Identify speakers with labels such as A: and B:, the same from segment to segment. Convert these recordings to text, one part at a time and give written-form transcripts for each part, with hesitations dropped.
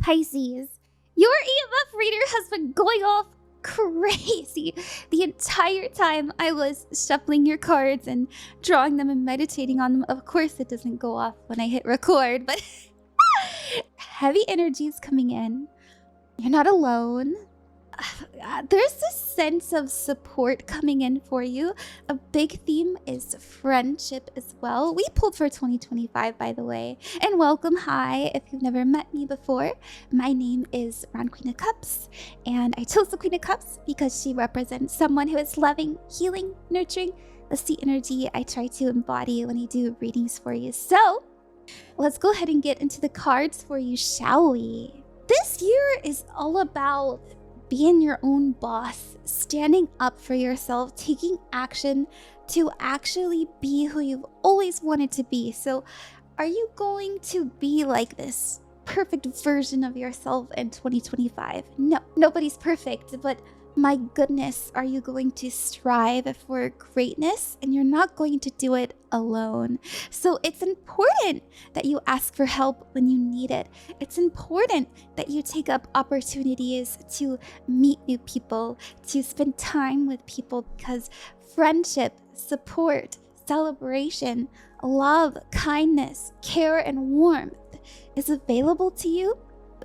A: Pisces, your EMF reader has been going off crazy the entire time I was shuffling your cards and drawing them and meditating on them. Of course, it doesn't go off when I hit record, but heavy energies coming in. You're not alone. There's this sense of support coming in for you. A big theme is friendship as well. We pulled for 2025, by the way. And welcome, hi, if you've never met me before. My name is RanQueenofCups, and I chose the Queen of Cups because she represents someone who is loving, healing, nurturing, the sea energy I try to embody when I do readings for you. So, let's go ahead and get into the cards for you, shall we? This year is all about being your own boss, standing up for yourself, taking action to actually be who you've always wanted to be. So are you going to be like this perfect version of yourself in 2025? No, nobody's perfect, but my goodness, are you going to strive for greatness? And you're not going to do it alone. So it's important that you ask for help when you need it. It's important that you take up opportunities to meet new people, to spend time with people, because friendship, support, celebration, love, kindness, care, and warmth is available to you.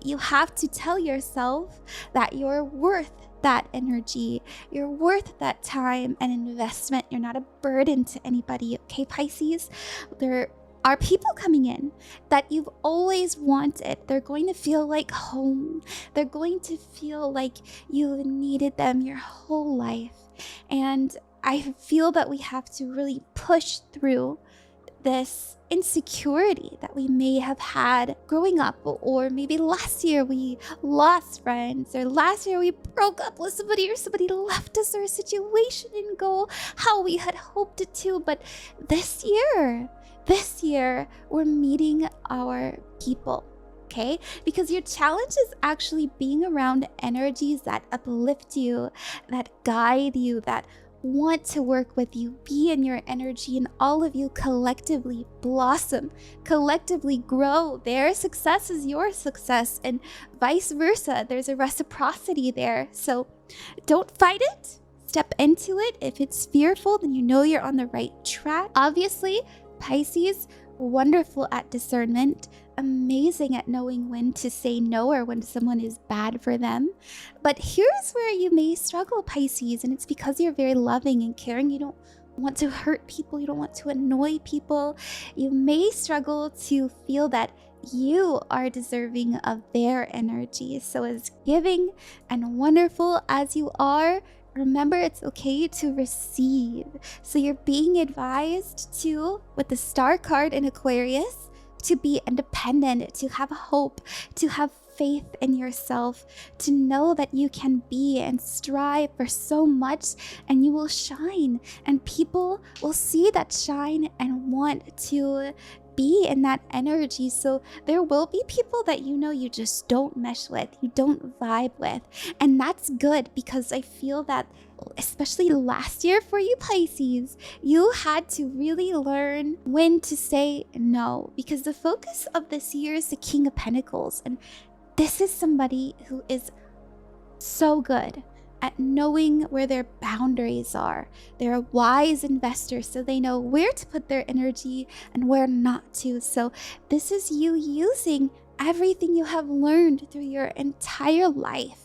A: You have to tell yourself that you're worth that energy, you're worth that time and investment. You're not a burden to anybody, okay, Pisces? There are people coming in that you've always wanted. They're going to feel like home. They're going to feel like you've needed them your whole life. And I feel that we have to really push through this insecurity that we may have had growing up, or maybe last year we lost friends, or last year we broke up with somebody, or somebody left us, or a situation didn't go how we had hoped it to. But this year we're meeting our people, okay? Because your challenge is actually being around energies that uplift you, that guide you, that want to work with you, be in your energy, and all of you collectively blossom, collectively grow. Their success is your success, and vice versa. There's a reciprocity there. So don't fight it. Step into it. If it's fearful, then you know you're on the right track. Obviously, Pisces, wonderful at discernment, amazing at knowing when to say no or when someone is bad for them. But here's where you may struggle, Pisces, and it's because you're very loving and caring. You don't want to hurt people. You don't want to annoy people. You may struggle to feel that you are deserving of their energy. So as giving and wonderful as you are, remember, it's okay to receive. So you're being advised to, with the Star card in Aquarius, to be independent, to have hope, to have faith in yourself, to know that you can be and strive for so much, and you will shine, and people will see that shine and want to be in that energy. So there will be people that you just don't mesh with, you don't vibe with, and that's good, because I feel that especially last year for you, Pisces, you had to really learn when to say no, because the focus of this year is the King of Pentacles, and this is somebody who is so good at knowing where their boundaries are. They're a wise investor, so they know where to put their energy and where not to. So this is you using everything you have learned through your entire life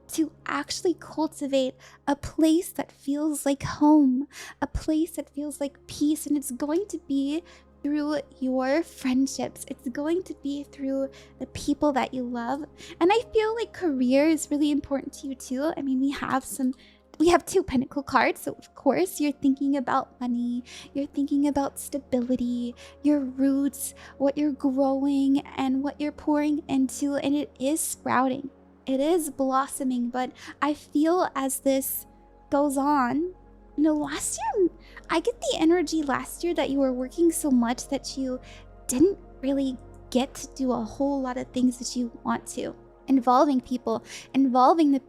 A: to actually cultivate a place that feels like home, a place that feels like peace. And it's going to be through your friendships. It's going to be through the people that you love. And I feel like career is really important to you too. I mean, we have two pentacle cards, so of course you're thinking about money, you're thinking about stability, your roots, what you're growing and what you're pouring into, and it is sprouting, it is blossoming. But I feel as this goes on, last year, I get the energy last year that you were working so much that you didn't really get to do a whole lot of things that you want to, involving people, involving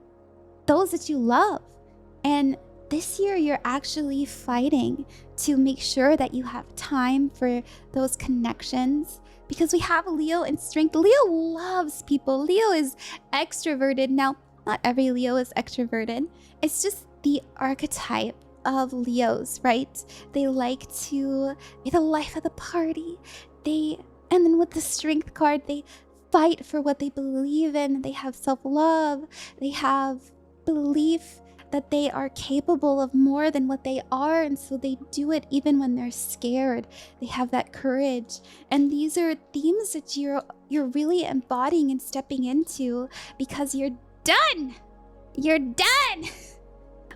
A: those that you love. And this year, you're actually fighting to make sure that you have time for those connections, because we have Leo in strength. Leo loves people. Leo is extroverted. Now, not every Leo is extroverted. It's just the archetype of Leos, right? They like to be the life of the party. And then with the strength card, they fight for what they believe in. They have self-love. They have belief that they are capable of more than what they are, and so they do it even when they're scared. They have that courage, and these are themes that you're really embodying and stepping into because you're done. You're done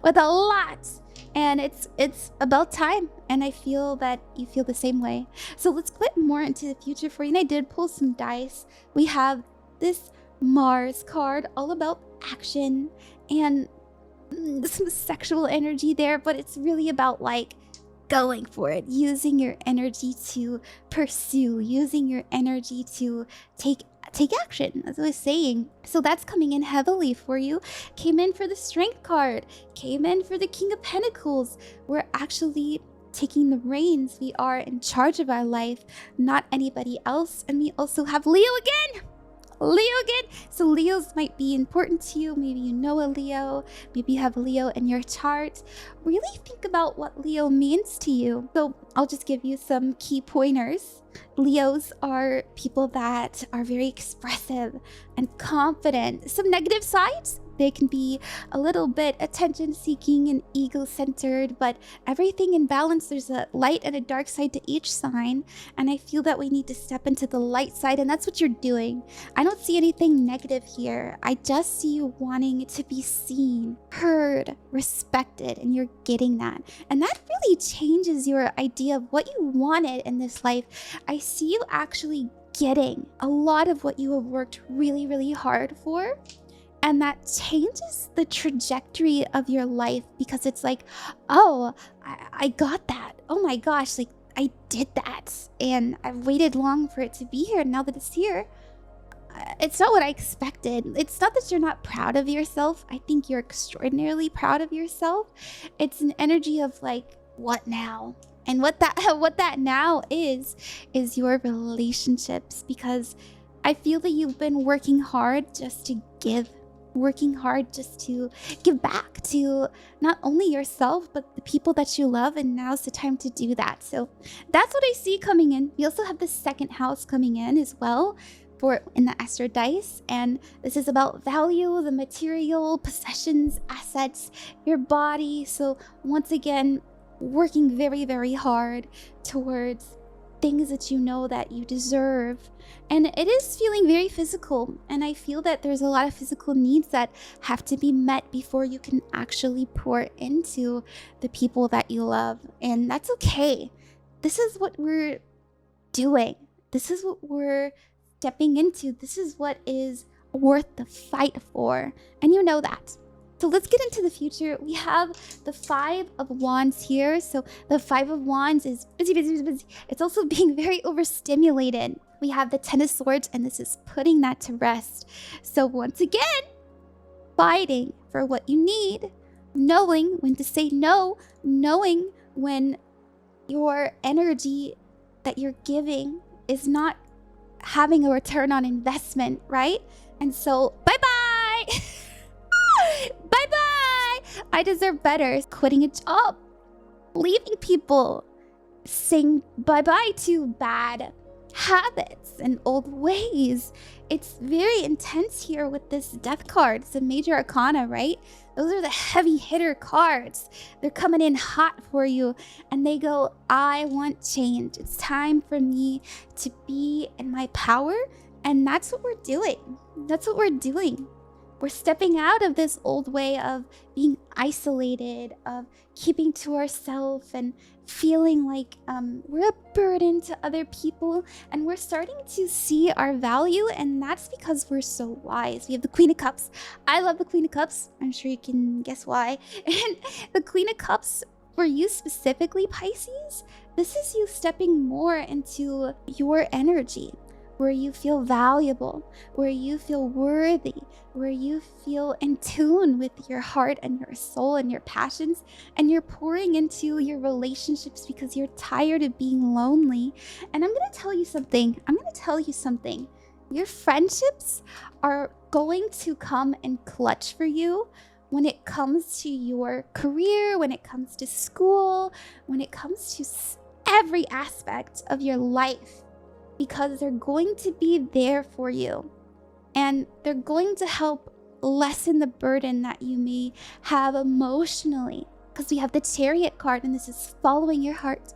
A: with a lot, and it's about time. And I feel that you feel the same way. So let's get more into the future for you. And I did pull some dice. We have this Mars card, all about action and some sexual energy there, but it's really about like going for it, using your energy to pursue, using your energy to take action, as I was saying. So that's coming in heavily for you. Came in for the strength card, came in for the King of Pentacles. We're actually taking the reins. We are in charge of our life, not anybody else. And we also have Leo again. So Leos might be important to you. Maybe you know a Leo, maybe you have a Leo in your chart. Really think about what Leo means to you. So I'll just give you some key pointers. Leos are people that are very expressive and confident. Some negative sides, they can be a little bit attention-seeking and ego-centered, but everything in balance. There's a light and a dark side to each sign, and I feel that we need to step into the light side, and that's what you're doing. I don't see anything negative here. I just see you wanting to be seen, heard, respected, and you're getting that. And that really changes your idea of what you wanted in this life. I see you actually getting a lot of what you have worked really, really hard for. And that changes the trajectory of your life, because it's like, oh, I got that. Oh my gosh, like I did that. And I've waited long for it to be here. Now that it's here, it's not what I expected. It's not that you're not proud of yourself. I think you're extraordinarily proud of yourself. It's an energy of like, what now? And what that now is your relationships, because I feel that you've been working hard just to give. Working hard just to give back to not only yourself, but the people that you love, and now's the time to do that. So that's what I see coming in. We also have the second house coming in as well in the Astro Dice, and this is about value, the material, possessions, assets, your body. So once again, working very, very hard towards things that you know that you deserve. And it is feeling very physical, and I feel that there's a lot of physical needs that have to be met before you can actually pour into the people that you love. And that's okay. This is what we're doing. This is what we're stepping into. This is what is worth the fight for, and you know that. So let's get into the future. We have the Five of Wands here. So the Five of Wands is busy, busy, busy, busy. It's also being very overstimulated. We have the Ten of Swords, and this is putting that to rest. So once again, fighting for what you need, knowing when to say no, knowing when your energy that you're giving is not having a return on investment, right? And so bye-bye. Bye-bye. I deserve better. Quitting a job, leaving people, saying bye-bye to bad habits and old ways. It's very intense here with this Death card. It's a major arcana, right? Those are the heavy hitter cards. They're coming in hot for you, and they go, I want change. It's time for me to be in my power, and that's what we're doing. That's what we're doing. We're stepping out of this old way of being isolated, of keeping to ourselves and feeling like we're a burden to other people. And we're starting to see our value, and that's because we're so wise. We have the Queen of Cups. I love the Queen of Cups. I'm sure you can guess why. And the Queen of Cups, for you specifically, Pisces, this is you stepping more into your energy. where you feel valuable, where you feel worthy, where you feel in tune with your heart and your soul and your passions, and you're pouring into your relationships because you're tired of being lonely. And I'm going to tell you something. Your friendships are going to come in clutch for you when it comes to your career, when it comes to school, when it comes to every aspect of your life, because they're going to be there for you and they're going to help lessen the burden that you may have emotionally, because we have the Chariot card, and this is following your heart,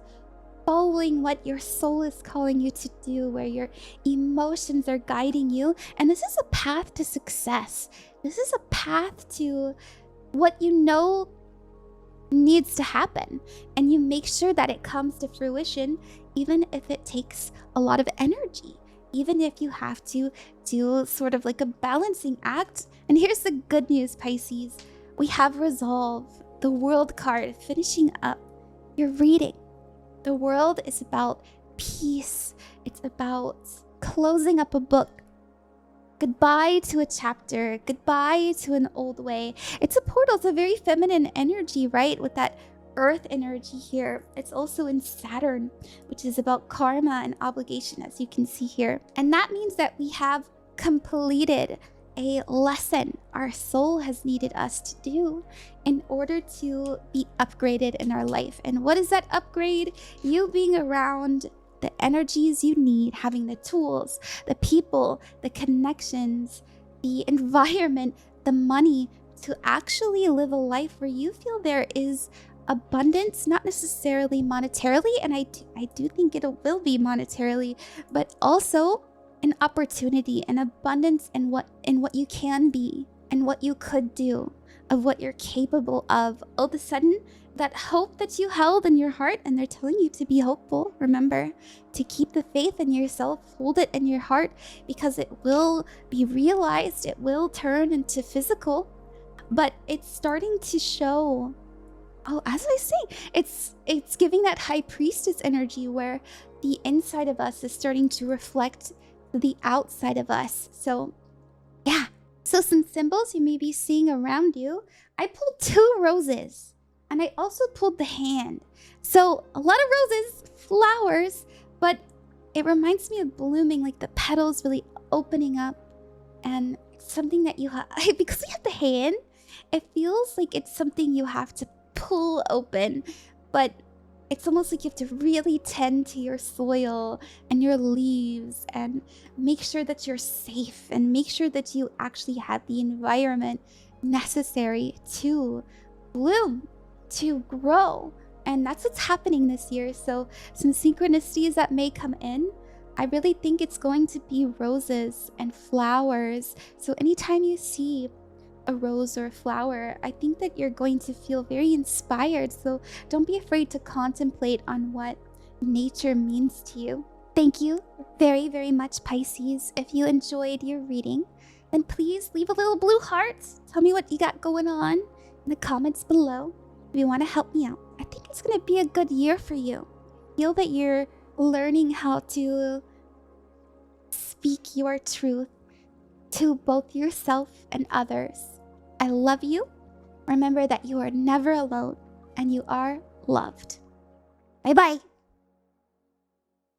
A: following what your soul is calling you to do, where your emotions are guiding you. And this is a path to success. This is a path to what you know needs to happen, and you make sure that it comes to fruition, even if it takes a lot of energy, even if you have to do sort of like a balancing act. And here's the good news, Pisces. We have resolve, the World card, finishing up your reading. The World is about peace. It's about closing up a book. Goodbye to a chapter, goodbye to an old way. It's a portal, it's a very feminine energy, right? With that earth energy here. It's also in Saturn, which is about karma and obligation, as you can see here. And that means that we have completed a lesson our soul has needed us to do in order to be upgraded in our life. And what is that upgrade? You being around the energies you need, having the tools, the people, the connections, the environment, the money to actually live a life where you feel there is abundance, not necessarily monetarily, and I do think it will be monetarily, but also an opportunity, an abundance in what you can be and what you could do, of what you're capable of. All of a sudden, that hope that you held in your heart, and they're telling you to be hopeful. Remember to keep the faith in yourself, hold it in your heart, because it will be realized, it will turn into physical. But it's starting to show, oh, as I say, it's giving that high priestess energy where the inside of us is starting to reflect the outside of us. So yeah, so some symbols you may be seeing around you. I pulled 2 roses, and I also pulled the hand. So a lot of roses, flowers, but it reminds me of blooming, like the petals really opening up, and something that you have, because we have the hand, it feels like it's something you have to pull open, but it's almost like you have to really tend to your soil and your leaves and make sure that you're safe and make sure that you actually have the environment necessary to bloom, to grow. And that's what's happening this year. So some synchronicities that may come in, I really think it's going to be roses and flowers. So anytime you see a rose or a flower, I think that you're going to feel very inspired. So don't be afraid to contemplate on what nature means to you. Thank you very, very much, Pisces. If you enjoyed your reading, then please leave a little blue heart. Tell me what you got going on in the comments below. If you want to help me out, I think it's going to be a good year for you. Feel that you're learning how to speak your truth to both yourself and others. I love you. Remember that you are never alone and you are loved. Bye-bye.